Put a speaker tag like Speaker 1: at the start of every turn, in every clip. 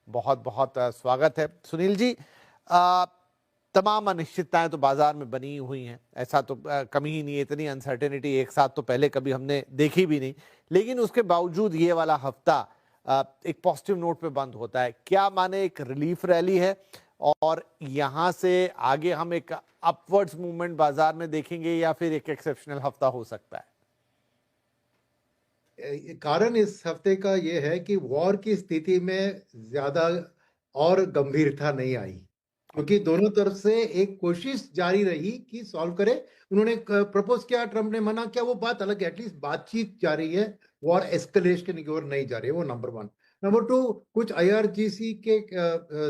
Speaker 1: बहुत बहुत स्वागत है सुनील जी। अ, तमाम अनिश्चितताएं तो बाजार में बनी हुई हैं, ऐसा तो कमी ही नहीं है। इतनी अनसर्टेनिटी एक साथ तो पहले कभी हमने देखी भी नहीं, लेकिन उसके बावजूद ये वाला हफ्ता एक पॉजिटिव नोट पे बंद होता है। क्या माने एक रिलीफ रैली है और यहाँ से आगे हम एक अपवर्ड्स मूवमेंट बाजार में देखेंगे या फिर एक एक्सेप्शनल हफ्ता हो सकता है?
Speaker 2: कारण इस हफ्ते का ये है कि वॉर की स्थिति में ज्यादा और गंभीरता नहीं आई, क्योंकि दोनों तरफ से एक कोशिश जारी रही कि सॉल्व करे। उन्होंने प्रपोज किया, ट्रम्प ने मना किया, वो बात अलग है, एटलीस्ट बातचीत जारी है। वॉर एस्केलेशन की ओर नहीं जा रही है, वो नंबर वन। नंबर टू, कुछ आईआरजीसी के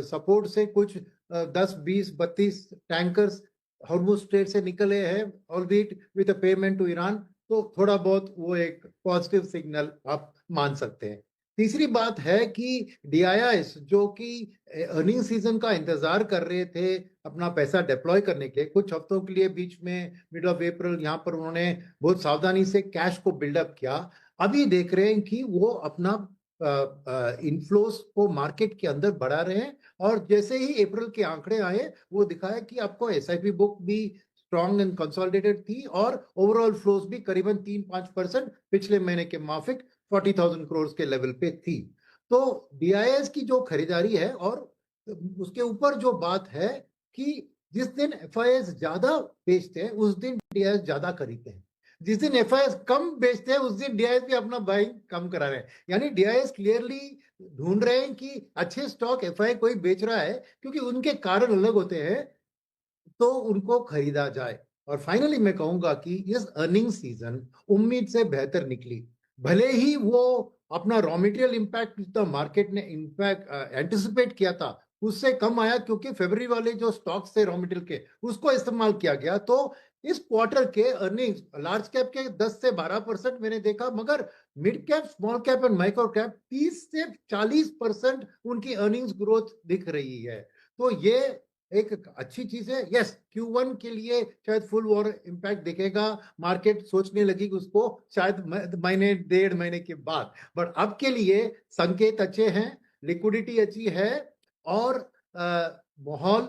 Speaker 2: सपोर्ट से कुछ 10, 20, 32 टैंकर्स हॉर्मुज स्ट्रेट से निकले हैं, albeit with a payment to Iran. तो थोड़ा बहुत वो एक पॉजिटिव सिग्नल आप मान सकते हैं। तीसरी बात है कि डीआईआईस जो कि अर्निंग सीजन का इंतजार कर रहे थे अपना पैसा डिप्लॉय करने के लिए, कुछ हफ्तों के लिए बीच में मिड ऑफ अप्रैल यहाँ पर उन्होंने बहुत सावधानी से कैश को बिल्डअप किया। अभी देख रहे हैं कि वो अपना इनफ्लोस को मार्केट के अंदर बढ़ा रहे हैं। और जैसे ही अप्रैल के आंकड़े आए, वो दिखाया कि आपको एसआईपी बुक भी स्ट्रॉन्ग एंड कंसोलिडेटेड थी और ओवरऑल फ्लोस भी करीबन 3-5% पिछले महीने के माफिक 40,000 करोड़ के लेवल पे थी। तो डीआईएस की जो खरीदारी है, और उसके ऊपर जो बात है कि जिस दिन एफआईएस ज्यादा बेचते हैं उस दिन डीआईएस ज्यादा खरीदते हैं, जिस दिन एफआईएस कम बेचते हैं उस दिन डीआईएस भी अपना बाइंग कम करा रहे हैं। यानी डीआईएस क्लियरली ढूंढ रहे हैं कि अच्छे स्टॉक एफआई कोई बेच रहा है, क्योंकि उनके कारण अलग होते हैं, तो उनको खरीदा जाए। और फाइनली मैं कहूंगा कि इस अर्निंग सीजन उम्मीद से बेहतर निकली। भले ही वो अपना रॉ मटेरियल इंपैक्ट जितना मार्केट ने इंपैक्ट एंटिसिपेट किया था उससे कम आया, क्योंकि फरवरी वाले जो स्टॉक्स थे रॉ मटेरियल के उसको इस्तेमाल किया गया। तो इस क्वार्टर के अर्निंग्स लार्ज कैप के 10 से 12% मैंने देखा, मगर mid cap, small cap and micro cap 30 से 40% उनकी अर्निंग्स ग्रोथ दिख रही है। तो ये एक अच्छी चीज है। यस, Q1 के लिए शायद फुल वॉर इंपैक्ट दिखेगा, मार्केट सोचने लगी उसको शायद महीने 1.5 महीने के बाद। बट अब के लिए संकेत अच्छे हैं, लिक्विडिटी अच्छी है, और माहौल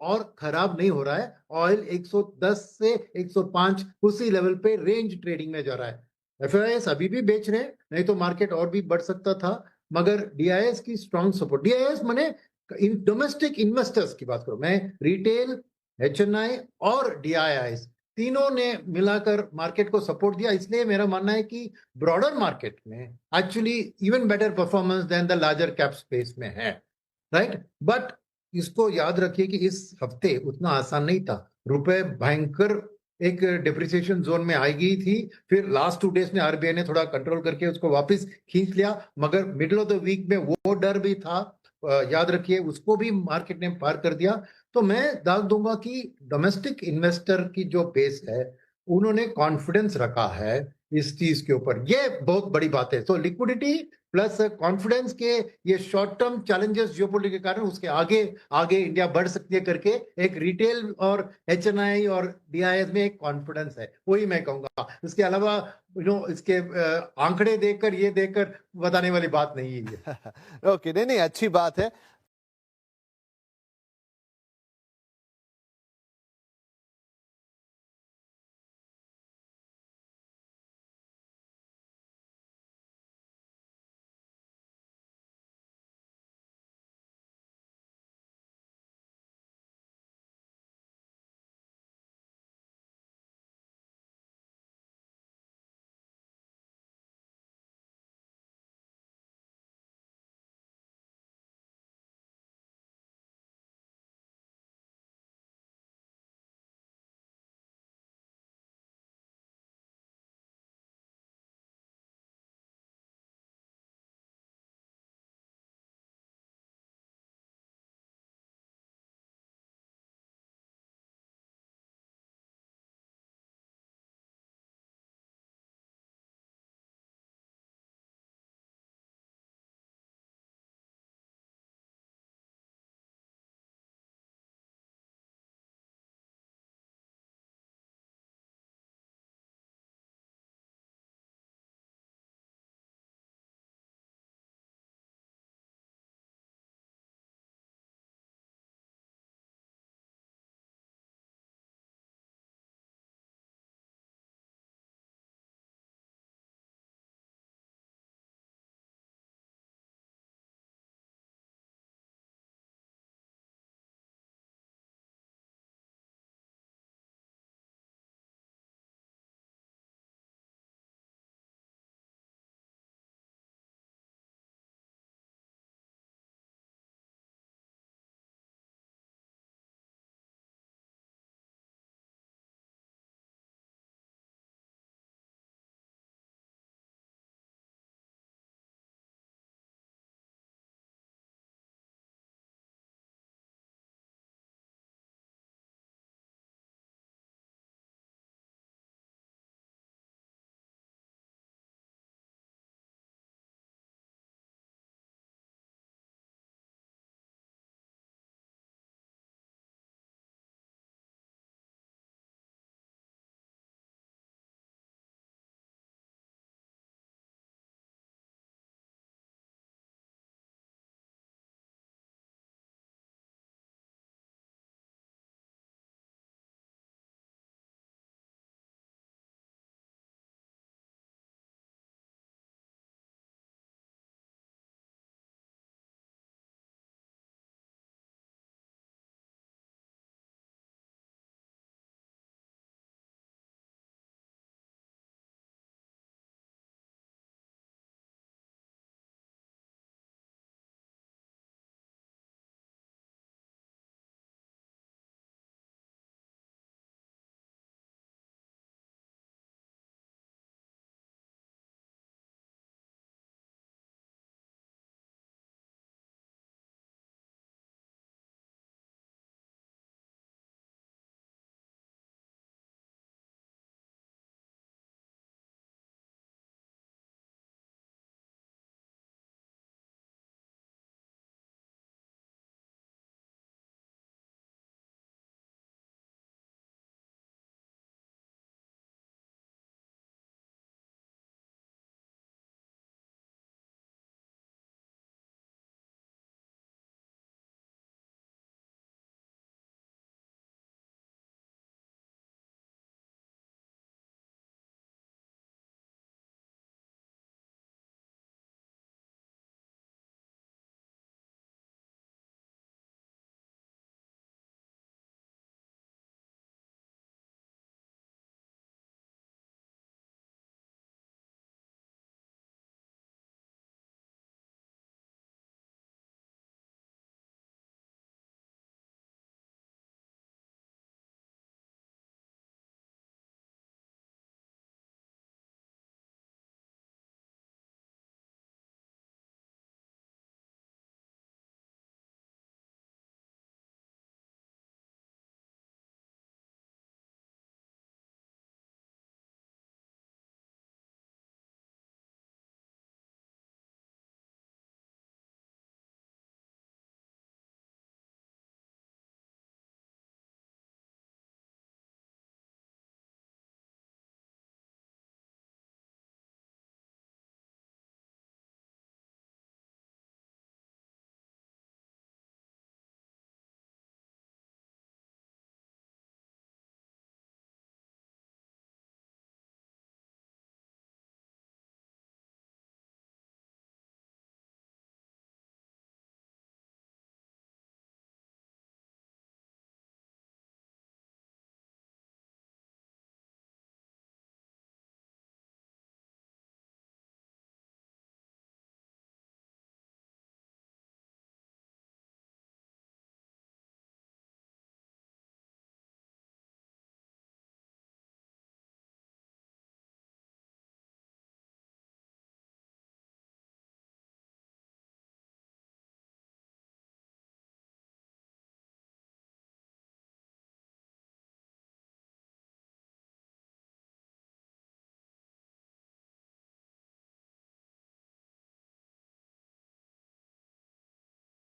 Speaker 2: और खराब नहीं हो रहा है। ऑयल 110 से 105 उसी लेवल पे रेंज ट्रेडिंग में जा रहा है। एफआईएस अभी भी बेच रहे हैं, नहीं तो मार्केट और भी बढ़ सकता था, मगर डीआईएस की स्ट्रॉन्ग सपोर्ट। डीआईएस माने इन डोमेस्टिक इन्वेस्टर्स की बात करो, मैं रिटेल, एचएनआई और डीआईआई तीनों ने मिलाकर मार्केट को सपोर्ट दिया। इसलिए मेरा मानना है कि ब्रॉडर मार्केट में actually even better performance than the larger cap space में है, राइट। बट इसको याद रखिए कि इस हफ्ते उतना आसान नहीं था। रुपए भयंकर एक डिप्रिसिएशन जोन में आई गई थी, फिर लास्ट 2 डेज में आरबीआई ने थोड़ा कंट्रोल करके उसको वापस खींच लिया, मगर मिडिल ऑफ द वीक में वो डर भी था, याद रखिए, उसको भी मार्केट ने पार कर दिया। तो मैं दाग दूंगा कि डोमेस्टिक इन्वेस्टर की जो बेस है उन्होंने कॉन्फिडेंस रखा है इस चीज के ऊपर, ये बहुत बड़ी बात है। तो लिक्विडिटी प्लस कॉन्फिडेंस के ये शॉर्ट टर्म चैलेंजेस जियोपॉलिटिक्स के कारण उसके आगे आगे इंडिया बढ़ सकती है करके एक रिटेल और एचएनआई और डीआईएस में एक कॉन्फिडेंस है, वही मैं कहूंगा। इसके अलावा इसके आंकड़े देखकर ये देखकर बताने वाली बात नहीं है।
Speaker 1: ओके, नहीं नहीं, अच्छी बात है।